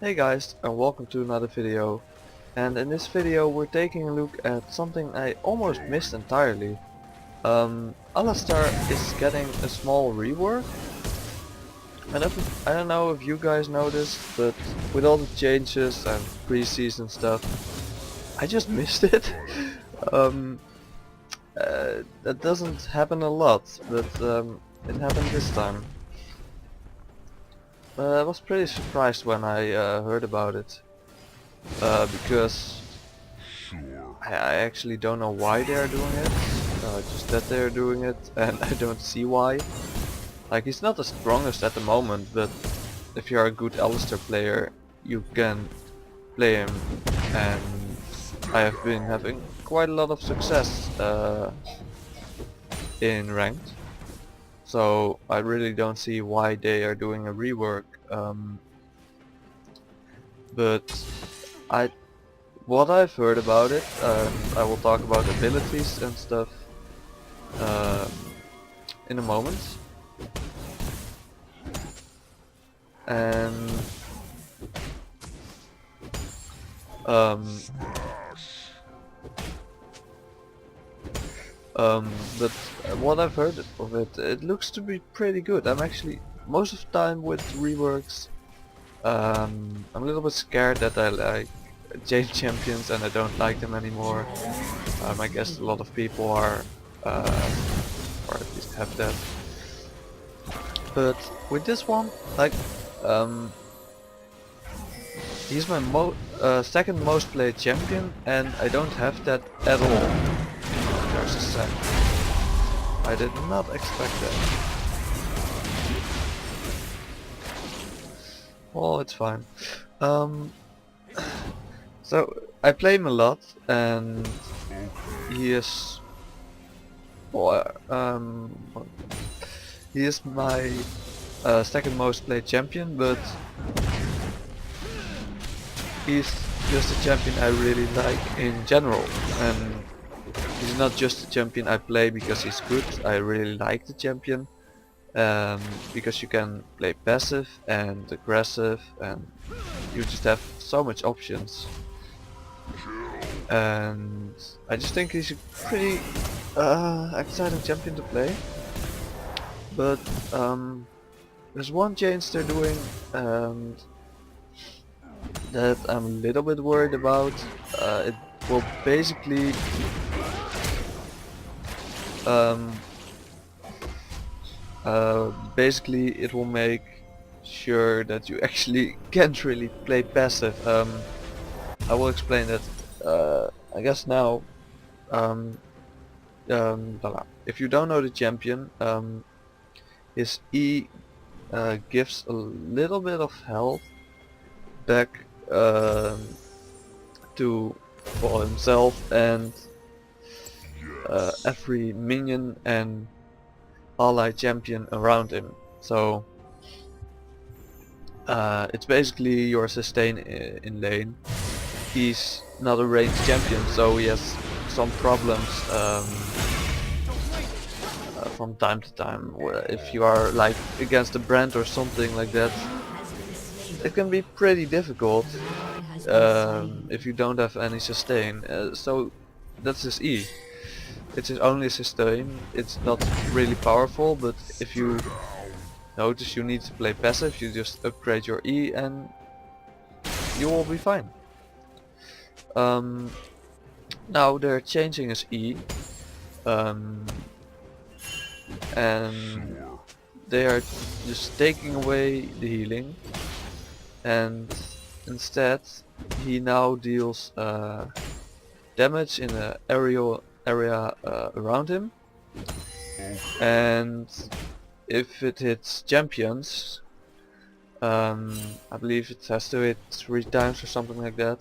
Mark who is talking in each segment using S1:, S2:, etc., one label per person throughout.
S1: Hey guys, and welcome to another video. And in this video we're taking a look at something I almost missed entirely. Alistar is getting a small rework. I don't know if you guys noticed, but with all the changes and preseason stuff, I just missed it. um, that doesn't happen a lot, but it happened this time. I was pretty surprised when I heard about it. Because I actually don't know why they are doing it, just that they are doing it, and I don't see why. Like, he's not the strongest at the moment, but if you are a good Alistar player, you can play him, and I have been having quite a lot of success in ranked. So I really don't see why they are doing a rework. But I what I've heard about it, I will talk about abilities and stuff um, in a moment. And but what I've heard of it, it looks to be pretty good. I'm actually most of the time with reworks, I'm a little bit scared that I like change champions and I don't like them anymore. I guess a lot of people are, or at least have that. But with this one, like, he's my second most played champion, and I don't have that at all. There's a sec. I did not expect that. Oh, it's fine. So I play him a lot, and he is, well, he is my second most played champion, but he's just a champion I really like in general, and he's not just a champion I play because he's good. I really like the champion because you can play passive and aggressive, and you just have so much options. And I just think he's a pretty exciting champion to play. But there's one change they're doing that I'm a little bit worried about. It will basically it will make sure that you actually can't really play passive. I will explain that I guess now. Voilà. If you don't know the champion, his E gives a little bit of health back to for himself and every minion and ally champion around him. So it's basically your sustain in lane. He's not a ranged champion, so he has some problems from time to time. Where if you are like against a brand or something like that, it can be pretty difficult if you don't have any sustain. So that's his E. It's his only sustain. It's not really powerful, but if you notice you need to play passive, you just upgrade your E and you will be fine. Now they're changing his E, and they are just taking away the healing, and instead he now deals damage in the area around him, and if it hits champions, I believe it has to hit 3 times or something like that.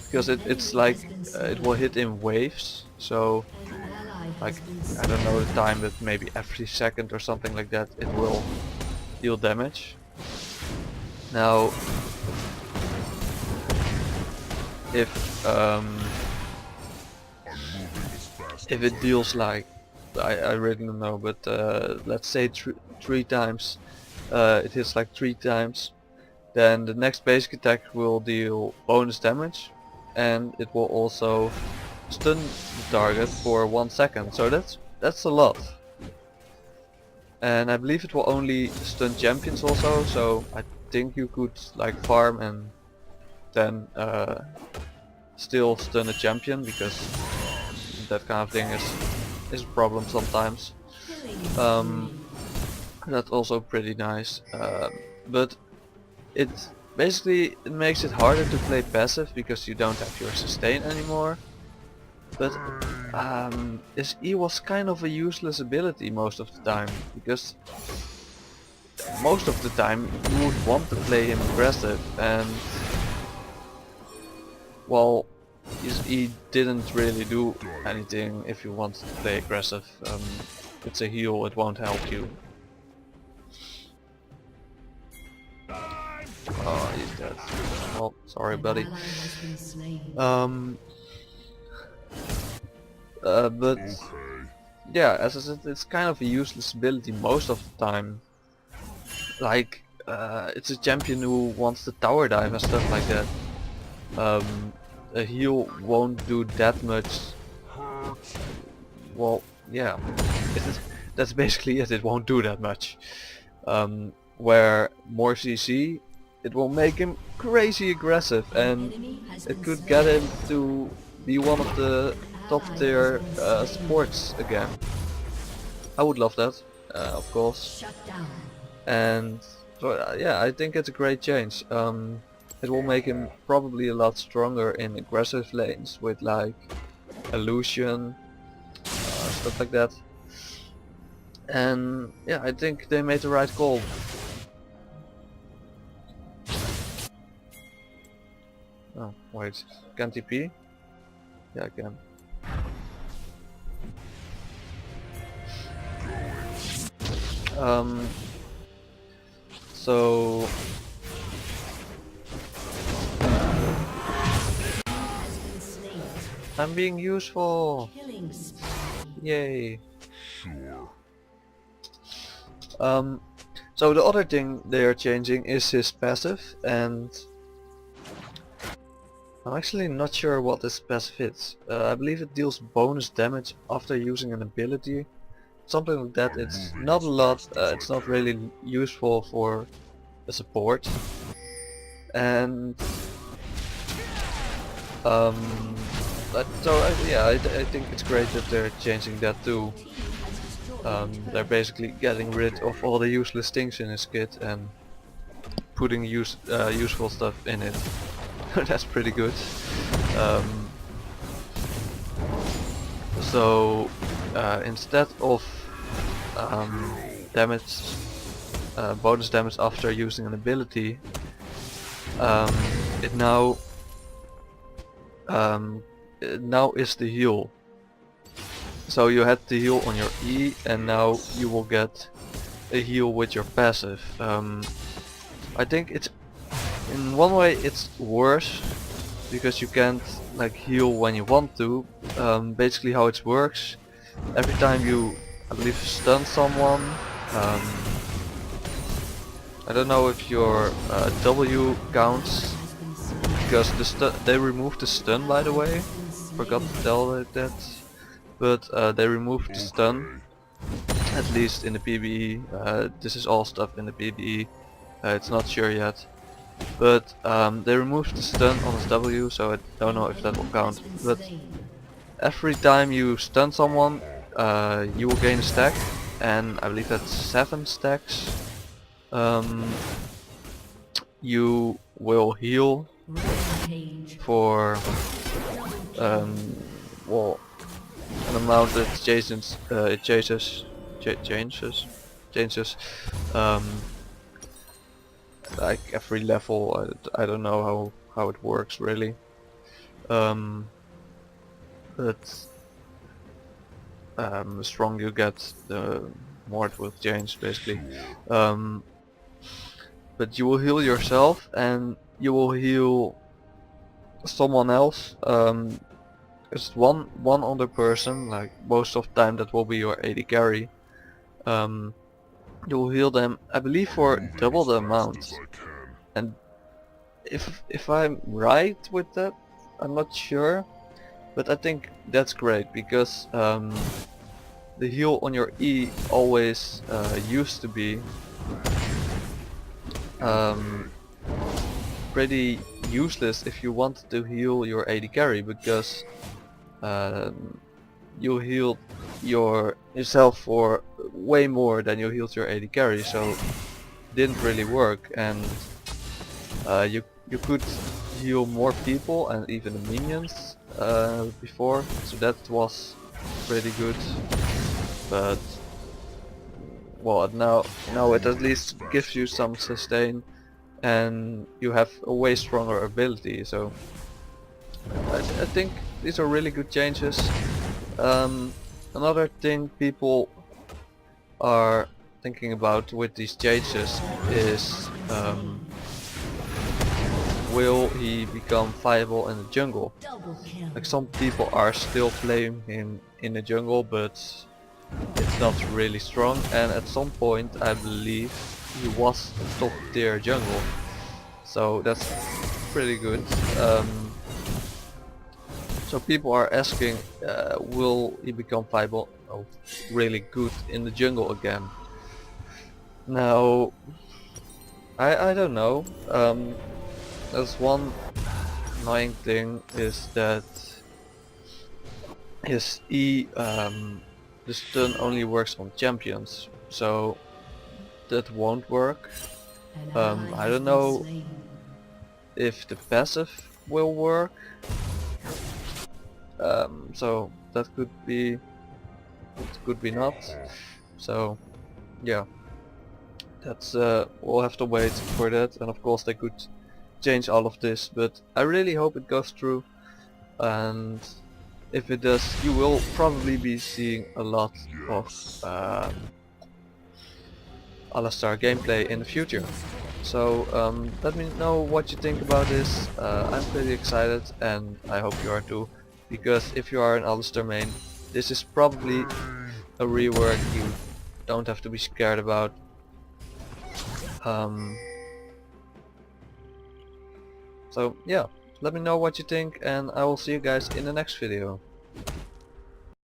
S1: Because it's like it will hit in waves, so like I don't know the time, but maybe every second or something like that it will deal damage. Now if it deals like I really don't know, but let's say 3 times it hits like 3 times, then the next basic attack will deal bonus damage, and it will also stun the target for 1 second. So that's a lot. And I believe it will only stun champions also, so I think you could like farm and then still stun a champion, because that kind of thing is a problem sometimes. That's also pretty nice, but it basically it makes it harder to play passive because you don't have your sustain anymore. But his E was kind of a useless ability most of the time, because most of the time you would want to play him aggressive, and well, he didn't really do anything if you want to play aggressive. It's a heal, it won't help you. Oh, he's dead. Oh, sorry buddy. But yeah, as I said, it's kind of a useless ability most of the time. Like, it's a champion who wants to tower dive and stuff like that. A heal won't do that much. Well, yeah, that's basically it. It won't do that much. Where more CC, it will make him crazy aggressive, and it could get him to be one of the top tier supports again. I would love that, of course. And so, yeah, I think it's a great change. It will make him probably a lot stronger in aggressive lanes with like illusion, stuff like that. And yeah, I think they made the right call. Oh wait, can TP? Yeah, I can. So I'm being useful. Yay. So the other thing they are changing is his passive, and I'm actually not sure what this passive is. I believe it deals bonus damage after using an ability. Something like that. It's not a lot, it's not really useful for a support. And yeah, I think it's great that they're changing that too. They're basically getting rid of all the useless things in his kit and putting useful stuff in it. That's pretty good. So instead of damage, bonus damage after using an ability, it now is the heal. So you had the heal on your E, and now you will get a heal with your passive. I think it's, in one way it's worse, because you can't like heal when you want to. Basically how it works, every time you, I believe, stun someone, I don't know if your W counts, because they removed the stun, by the way. Forgot to tell that, but they removed the stun, at least in the PBE. This is all stuff in the PBE. It's not sure yet, but they removed the stun on his W, so I don't know if that will count. But every time you stun someone, you will gain a stack, and I believe that's 7 stacks. You will heal for well, an amount that changes, like every level. I don't know how it works really, but the stronger you get, the more it will change basically. But you will heal yourself, and you will heal someone else. It's one other person, like most of the time that will be your AD carry. you will heal them, I believe, for double the amount. And if I'm right with that, I'm not sure, but I think that's great because the heal on your E always used to be um, pretty useless if you wanted to heal your AD carry, because you healed yourself for way more than you healed your AD carry, so it didn't really work. And you could heal more people and even the minions before, so that was pretty good. But well, now it at least gives you some sustain, and you have a way stronger ability. So I think these are really good changes. Another thing people are thinking about with these changes is will he become viable in the jungle? Like, some people are still playing him in the jungle, but it's not really strong, and at some point I believe he was a top tier jungle, so that's pretty good. So people are asking, will he become viable, really good in the jungle again? Now, I don't know. There's one annoying thing is that his E, the stun only works on champions, so that won't work. I don't know if the passive will work, so that could be, it could be not. So yeah, that's we'll have to wait for that, and of course they could change all of this, but I really hope it goes through, and if it does, you will probably be seeing a lot of Alistar gameplay in the future. So let me know what you think about this. I'm pretty excited, and I hope you are too, because if you are an Alistar main, this is probably a rework you don't have to be scared about. So yeah, let me know what you think, and I will see you guys in the next video.